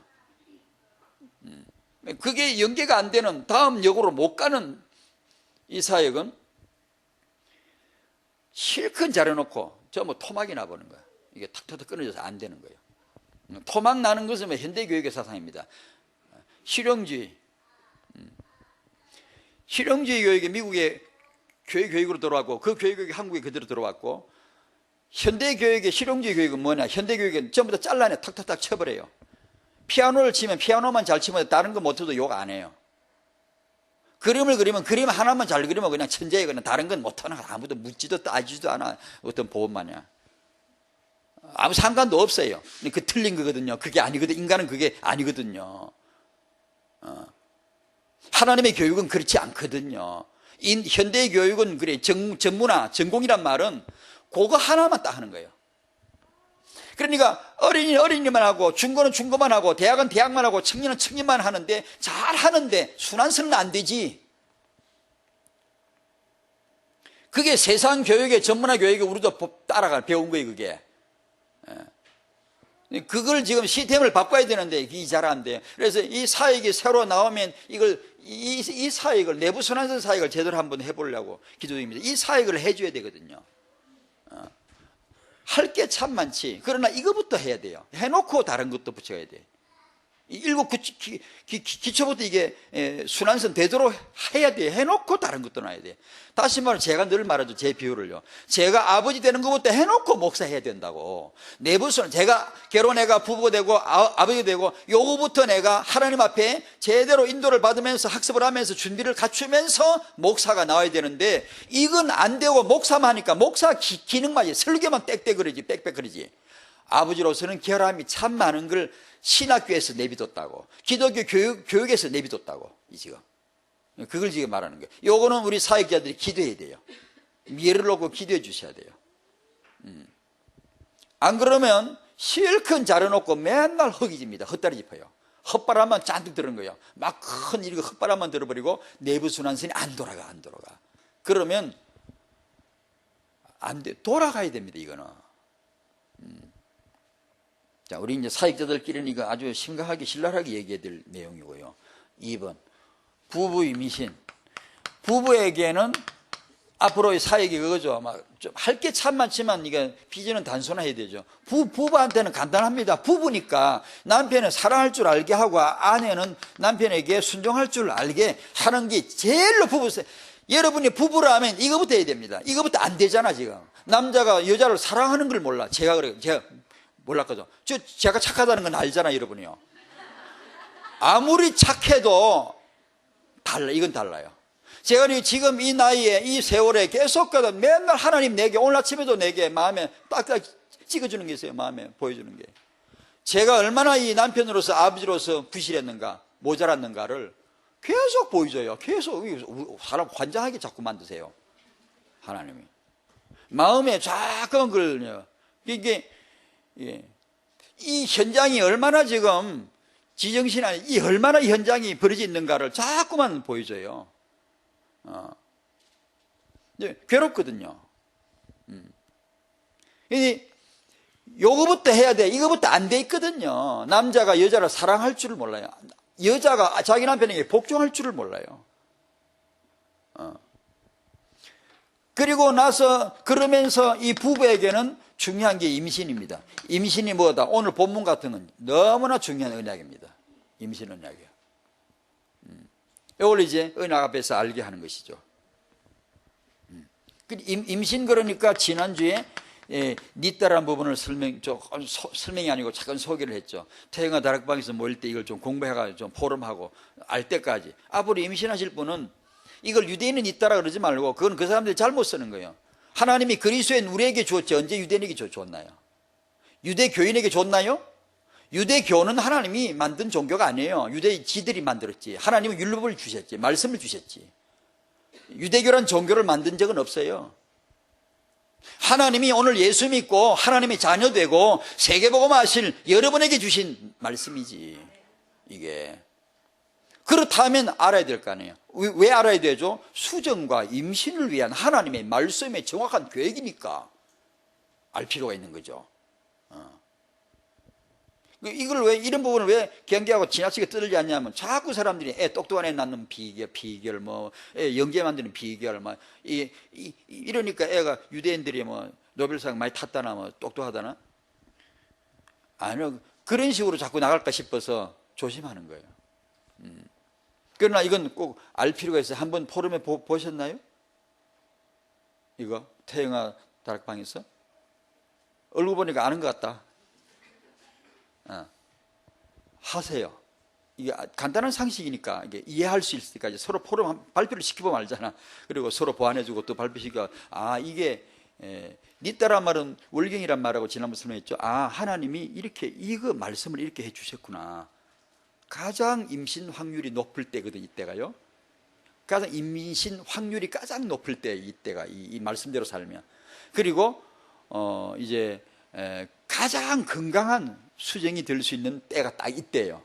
그게 연계가 안 되는, 다음 역으로 못 가는 이 사역은 실컷 잘해놓고 전부 토막이 나버리는 거야. 이게 탁탁탁 끊어져서 안 되는 거예요. 토막 나는 것은 현대교육의 사상입니다. 실용주의. 실용주의 교육이 미국의 교육으로 들어왔고, 그 교육이 한국에 그대로 들어왔고, 현대교육의 실용주의 교육은 뭐냐? 현대교육은 전부 다 잘라내 탁탁탁 쳐버려요. 피아노를 치면 피아노만 잘 치면 다른 거 못해도 욕 안 해요. 그림을 그리면 그림 하나만 잘 그리면 그냥 천재예요. 그냥 다른 건 못하는 거 아무도 묻지도 따지지도 않아. 어떤 보험 마냥. 아무 상관도 없어요. 그 틀린 거거든요. 그게 아니거든. 인간은 그게 아니거든요. 하나님의 교육은 그렇지 않거든요. 현대의 교육은 그래, 전문화, 전공이란 말은 그거 하나만 딱 하는 거예요. 그러니까 어린이는 어린이만 하고, 중고는 중고만 하고, 대학은 대학만 하고, 청년은 청년만 하는데, 잘 하는데 순환선은 안 되지. 그게 세상 교육의 전문화 교육에 우리도 배운 거예요. 그게. 그걸 지금 시스템을 바꿔야 되는데 이게 잘 안 돼요. 그래서 이 사역이 새로 나오면 이 사역을, 내부 순환선 사역을 제대로 한번 해보려고 기도드립니다. 이 사역을 해줘야 되거든요. 할 게 참 많지. 그러나 이거부터 해야 돼요. 해놓고 다른 것도 붙여야 돼. 7 기초부터 이게 순환선 되도록 해야 돼. 해놓고 다른 것도 놔야 돼. 다시 말해, 제가 늘 말하죠. 제 비유를요. 제가 아버지 되는 것부터 해놓고 목사 해야 된다고. 내부순환, 제가 결혼해가 부부가 되고 아버지 되고, 요거부터 내가 하나님 앞에 제대로 인도를 받으면서 학습을 하면서 준비를 갖추면서 목사가 나와야 되는데, 이건 안 되고 목사만 하니까 목사 기능만, 설교만 빽빽거리지. 아버지로서는 결함이 참 많은 걸 신학교에서 내비뒀다고, 기독교 교육에서 내비뒀다고, 이 지금 그걸 지금 말하는 거예요. 요거는 우리 사역자들이 기도해야 돼요. 미래를 놓고 기도해 주셔야 돼요. 안 그러면 실컷 자려놓고 맨날 허기집니다. 헛다리 짚어요. 헛바람만 잔뜩 들은 거예요. 막 큰 이렇게 헛바람만 들어버리고 내부 순환선이 안 돌아가. 그러면 안 돼. 돌아가야 됩니다, 이거는. 자, 우리 이제 사역자들끼리는 이거 아주 심각하게 신랄하게 얘기해야 될 내용이고요. 2번, 부부 임신. 부부에게는 앞으로의 사역이 그거죠. 막 좀 할 게 참 많지만 이게 비전은 단순화해야 되죠. 부부한테는 간단합니다. 부부니까 남편은 사랑할 줄 알게 하고 아내는 남편에게 순종할 줄 알게 하는 게 제일로 부부세. 여러분이 부부라면 이거부터 해야 됩니다. 이거부터 안 되잖아, 지금. 남자가 여자를 사랑하는 걸 몰라. 제가 몰랐거든. 제가 착하다는 건 알잖아, 여러분이요. 아무리 착해도 이건 달라요. 제가 지금 이 나이에, 이 세월에 계속 맨날 하나님 내게, 오늘 아침에도 내게 마음에 딱딱 찍어주는 게 있어요. 마음에 보여주는 게. 제가 얼마나 이 남편으로서, 아버지로서 부실했는가, 모자랐는가를 계속 보여줘요. 계속. 사람 환장하게 자꾸 만드세요, 하나님이. 마음에 자꾸 그걸, 이게, 이 현장이 얼마나 지금 지정신 안에 이 얼마나 현장이 벌어져 있는가를 자꾸만 보여줘요. 괴롭거든요. 요거부터 해야 돼. 이거부터 안 돼 있거든요. 남자가 여자를 사랑할 줄을 몰라요. 여자가 자기 남편에게 복종할 줄을 몰라요. 그리고 나서 그러면서 이 부부에게는 중요한 게 임신입니다. 임신이 뭐다? 오늘 본문 같은 건 너무나 중요한 언약입니다. 임신 언약이요. 이걸 이제 언약 앞에서 알게 하는 것이죠. 임신 그러니까 지난주에 니 딸한 부분을 설명이 아니고 잠깐 소개를 했죠. 태영아 다락방에서 모일 때 이걸 좀 공부해가지고 좀 포럼하고 알 때까지. 앞으로 임신하실 분은 이걸 유대인은 니 딸아 그러지 말고 그건 그 사람들이 잘못 쓰는 거예요. 하나님이 그리스도인 우리에게 주었지 언제 유대인에게 줬나요? 유대교인에게 줬나요? 유대교는 하나님이 만든 종교가 아니에요. 유대지들이 만들었지. 하나님은 율법을 주셨지. 말씀을 주셨지. 유대교란 종교를 만든 적은 없어요. 하나님이 오늘 예수 믿고 하나님의 자녀 되고 세계복음 하실 여러분에게 주신 말씀이지, 이게. 그렇다면 알아야 될 거 아니에요. 왜 알아야 되죠? 수정과 임신을 위한 하나님의 말씀의 정확한 계획이니까 알 필요가 있는 거죠. 이걸 왜, 이런 부분을 왜 경계하고 지나치게 떠들지 않냐면 자꾸 사람들이 똑똑한 애 낳는 비결, 연계 만드는 비결, 이러니까 애가 유대인들이 노벨상 많이 탔다나 똑똑하다나? 아니요. 그런 식으로 자꾸 나갈까 싶어서 조심하는 거예요. 그러나 이건 꼭 알 필요가 있어요. 한번 포럼에 보셨나요? 이거 태영아 다락방에서 얼굴 보니까 아는 것 같다. 하세요. 이게 간단한 상식이니까 이게 이해할 수 있을 때까지 서로 포럼 발표를 시켜보면 알잖아. 그리고 서로 보완해주고 또 발표시켜. 이게 니 따라 말은 월경이란 말하고 지난번 설명했죠. 하나님이 이렇게 이거 말씀을 이렇게 해주셨구나. 가장 임신 확률이 높을 때거든, 이때가요. 가장 임신 확률이 가장 높을 때, 이때가 이 말씀대로 살면. 그리고 이제 가장 건강한 수정이 될 수 있는 때가 딱 이때예요.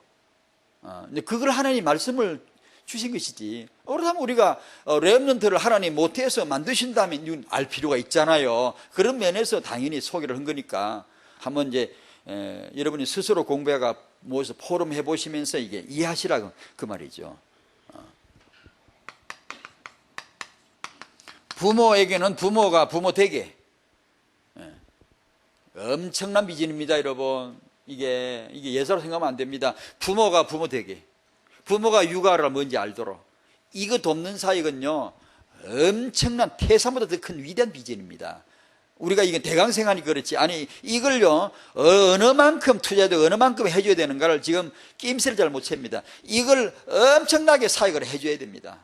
그걸 하나님 말씀을 주신 것이지. 그렇다면 우리가 렘넌트를 하나님 모태에서 만드신다면 이건 알 필요가 있잖아요. 그런 면에서 당연히 소개를 한 거니까 한번 이제 여러분이 스스로 공부해가 모여서 포럼 해보시면서 이게 이해하시라고 그 말이죠. 부모에게는 부모가 부모 되게 엄청난 비전입니다, 여러분. 이게 예사로 생각하면 안 됩니다. 부모가 부모 되게, 부모가 육아를 뭔지 알도록. 이거 돕는 사역은요 엄청난 태산보다 더 큰 위대한 비전입니다. 우리가 이게 대강생하니 그렇지, 아니 이걸요 어느 만큼 투자도 어느 만큼 해줘야 되는가를 지금 낌새를 잘 못 챕니다. 이걸 엄청나게 사역을 해줘야 됩니다.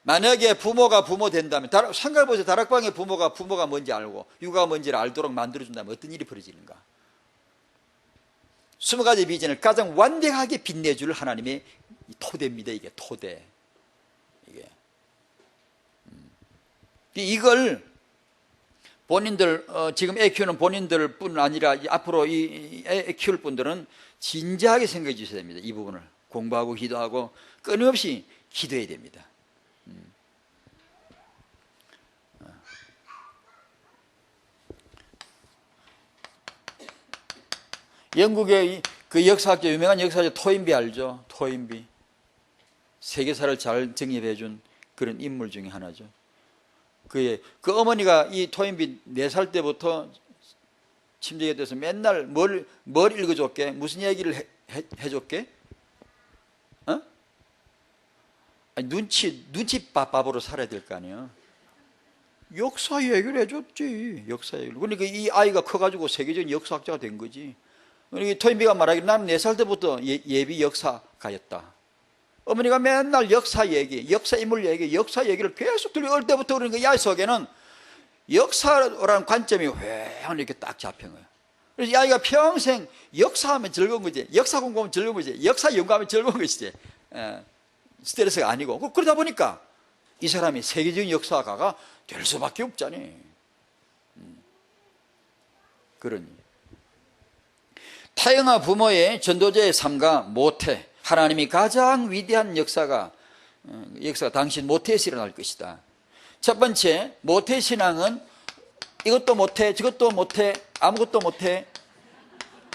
만약에 부모가 부모 된다면, 생각해보세요. 다락방의 부모가 뭔지 알고 육아가 뭔지를 알도록 만들어준다면 어떤 일이 벌어지는가. 20가지 비전을 가장 완벽하게 빛내줄 하나님의 토대입니다. 이게 토대. 이걸 본인들 지금 애 키우는 본인들 뿐 아니라 앞으로 이 애 키울 분들은 진지하게 생각해 주셔야 됩니다. 이 부분을 공부하고 기도하고 끊임없이 기도해야 됩니다. 영국의 그 역사학자, 유명한 역사학자 토인비 알죠? 토인비. 세계사를 잘 정립해 준 그런 인물 중에 하나죠. 그 어머니가 이 토인비 4살 때부터 침대에 대해서 맨날 뭘 읽어줬게? 무슨 얘기를 해줬게? 어? 아니, 눈치밥으로 살아야 될 거 아니에요. 역사 얘기를 해줬지. 역사 얘기를. 그러니까 이 아이가 커가지고 세계적인 역사학자가 된 거지. 그러니까 토인비가 말하기를 나는 4살 때부터 예비 역사가였다. 어머니가 맨날 역사 얘기, 역사 인물 얘기, 역사 얘기를 계속 들려. 어릴 때부터 그러니까 이 아이 속에는 역사라는 관점이 휑 이렇게 딱 잡힌 거예요. 그래서 이 아이가 평생 역사하면 즐거운 거지, 역사 공부하면 즐거운 거지, 역사 연구하면 즐거운 것이지, 스트레스가 아니고. 그러다 보니까 이 사람이 세계적인 역사가가 될 수밖에 없잖니. 그러니 타영아 부모의 전도자의 삶과 모태, 하나님이 가장 위대한 역사가 당신 모태에서 일어날 것이다. 첫 번째, 모태 신앙은 이것도 못해, 저것도 못해, 아무것도 못해.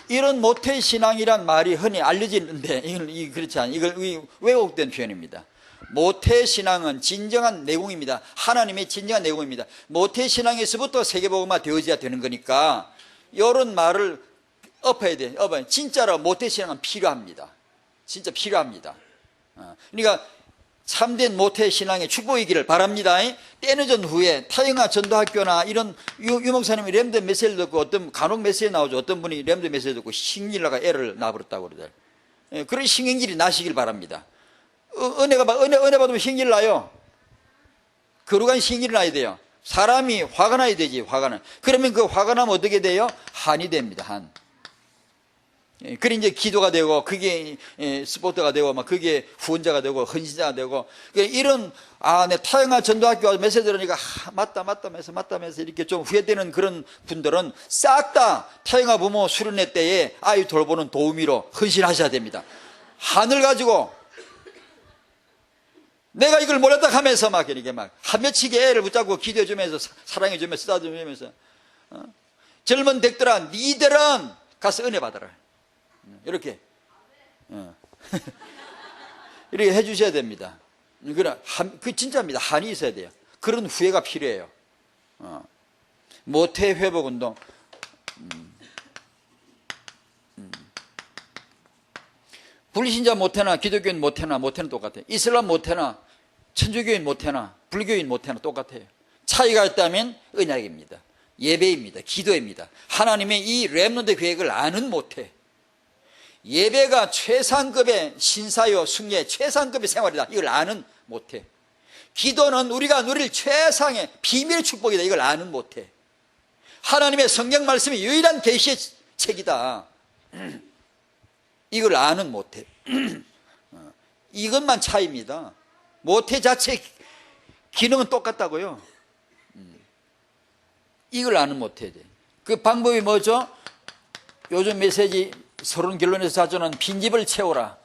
이런 모태 신앙이란 말이 흔히 알려지는데 이건 그렇지 않아요. 이걸 왜곡된 표현입니다. 모태 신앙은 진정한 내공입니다. 하나님의 진정한 내공입니다. 모태 신앙에서부터 세계복음화 되어져야 되는 거니까 이런 말을 엎어야 돼요. 진짜로 모태 신앙은 필요합니다. 진짜 필요합니다. 그러니까 참된 모태 신앙의 축복이기를 바랍니다. 때늦은 후에 타영아 전도학교나 이런 유목사님이 램드 메시지를 듣고 어떤 간혹 메시지 나오죠. 어떤 분이 램드 메시지 듣고 신길나가 애를 낳아버렸다고 그러더라고요. 그런 신경질이 나시길 바랍니다. 은혜 받으면 신길 나요. 거룩한 신길이 나야 돼요. 사람이 화가 나야 되지. 화가 나. 그러면 그 화가 나면 어떻게 돼요? 한이 됩니다. 한. 그래 이제 기도가 되고 그게 스포트가 되고 막 그게 후원자가 되고 헌신자가 되고 이런 내 타영아 전도학교 메시지 들으니까 맞다면서 이렇게 좀 후회되는 그런 분들은 싹 다 타영아 부모 수련회 때에 아이 돌보는 도우미로 헌신하셔야 됩니다. 한을 가지고 내가 이걸 몰랐다 하면서 막 이렇게 막 한며치게 애를 붙잡고 기도해주면서 사랑해주면서 쓰다듬으면서 젊은 댁들아 니들은 가서 은혜 받아라. 이렇게 이렇게 해주셔야 됩니다. 그 진짜입니다. 한이 있어야 돼요. 그런 후회가 필요해요. 모태 회복 운동. 불신자 모태나 기독교인 모태는 똑같아요. 이슬람 모태나 천주교인 모태나 불교인 모태나 똑같아요. 차이가 있다면 언약입니다. 예배입니다. 기도입니다. 하나님의 이 렘넌트 계획을 아는 모태. 예배가 최상급의 신사요 승리의 최상급의 생활이다. 이걸 아는 모태. 기도는 우리가 누릴 최상의 비밀의 축복이다. 이걸 아는 모태. 하나님의 성경 말씀이 유일한 계시의 책이다. 이걸 아는 모태. 이것만 차이입니다. 모태 자체 기능은 똑같다고요. 이걸 아는 모태에 돼. 그 방법이 뭐죠? 요즘 메시지 서론 결론에서 자주는 빈집을 채우라.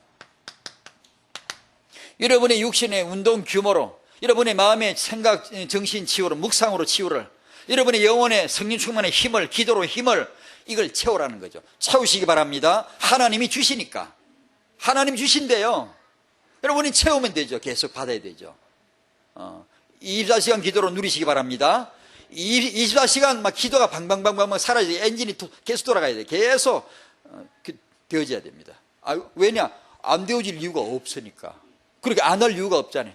여러분의 육신의 운동 규모로, 여러분의 마음의 생각, 정신 치유로, 묵상으로 치유를, 여러분의 영혼의 성령 충만의 힘을, 기도로 힘을 이걸 채우라는 거죠. 채우시기 바랍니다. 하나님이 주시니까. 하나님 주신대요. 여러분이 채우면 되죠. 계속 받아야 되죠. 24시간 기도로 누리시기 바랍니다. 24시간 막 기도가 방방방방 사라지고 엔진이 계속 돌아가야 돼요. 계속 되어져야 됩니다. 왜냐? 안 되어질 이유가 없으니까. 그렇게 안 할 이유가 없잖아요.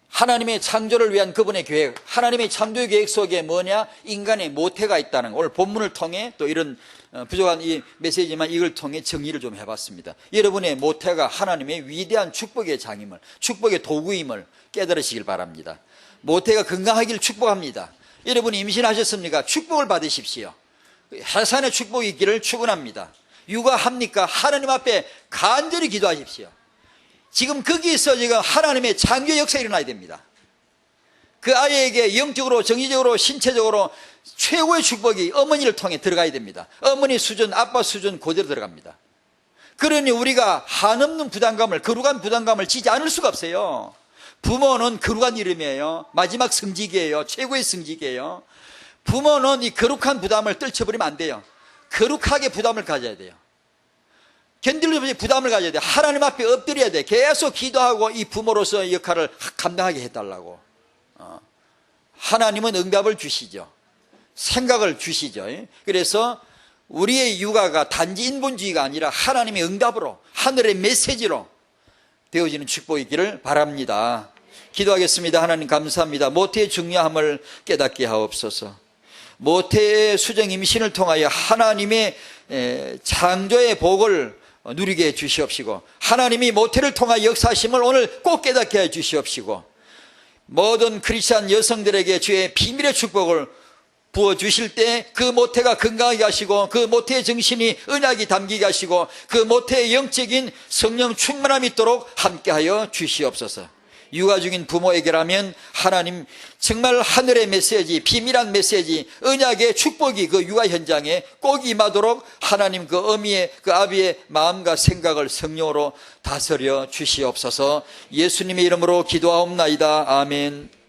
하나님의 창조를 위한 그분의 계획, 하나님의 창조 계획 속에 뭐냐? 인간의 모태가 있다는 거. 오늘 본문을 통해 또 이런 부족한 이 메시지만 이걸 통해 정리를 좀 해봤습니다. 여러분의 모태가 하나님의 위대한 축복의 장임을, 축복의 도구임을 깨달으시길 바랍니다. 모태가 건강하기를 축복합니다. 여러분이 임신하셨습니까? 축복을 받으십시오. 해산의 축복이 있기를 축원합니다. 육아합니까? 하나님 앞에 간절히 기도하십시오. 지금 거기서 지금 하나님의 창조의 역사가 일어나야 됩니다. 그 아이에게 영적으로, 정신적으로, 신체적으로 최고의 축복이 어머니를 통해 들어가야 됩니다. 어머니 수준, 아빠 수준 그대로 들어갑니다. 그러니 우리가 한없는 부담감을, 거룩한 부담감을 지지 않을 수가 없어요. 부모는 거룩한 이름이에요. 마지막 성직이에요. 최고의 성직이에요. 부모는 이 거룩한 부담을 떨쳐버리면 안 돼요. 거룩하게 부담을 가져야 돼요. 견딜 수 없이 부담을 가져야 돼요. 하나님 앞에 엎드려야 돼요. 계속 기도하고 이 부모로서의 역할을 감당하게 해달라고. 하나님은 응답을 주시죠. 생각을 주시죠. 그래서 우리의 육아가 단지 인본주의가 아니라 하나님의 응답으로, 하늘의 메시지로 되어지는 축복이 있기를 바랍니다. 기도하겠습니다. 하나님 감사합니다. 모태의 중요함을 깨닫게 하옵소서. 모태의 수정 임신을 통하여 하나님의 창조의 복을 누리게 해 주시옵시고, 하나님이 모태를 통하여 역사하심을 오늘 꼭 깨닫게 해 주시옵시고, 모든 크리스찬 여성들에게 주의 비밀의 축복을 부어주실 때 그 모태가 건강하게 하시고, 그 모태의 정신이 언약이 담기게 하시고, 그 모태의 영적인 성령 충만함이 있도록 함께하여 주시옵소서. 육아 중인 부모에게라면 하나님 정말 하늘의 메시지, 비밀한 메시지, 언약의 축복이 그 육아 현장에 꼭 임하도록 하나님 그 어미의, 그 아비의 마음과 생각을 성령으로 다스려 주시옵소서. 예수님의 이름으로 기도하옵나이다. 아멘.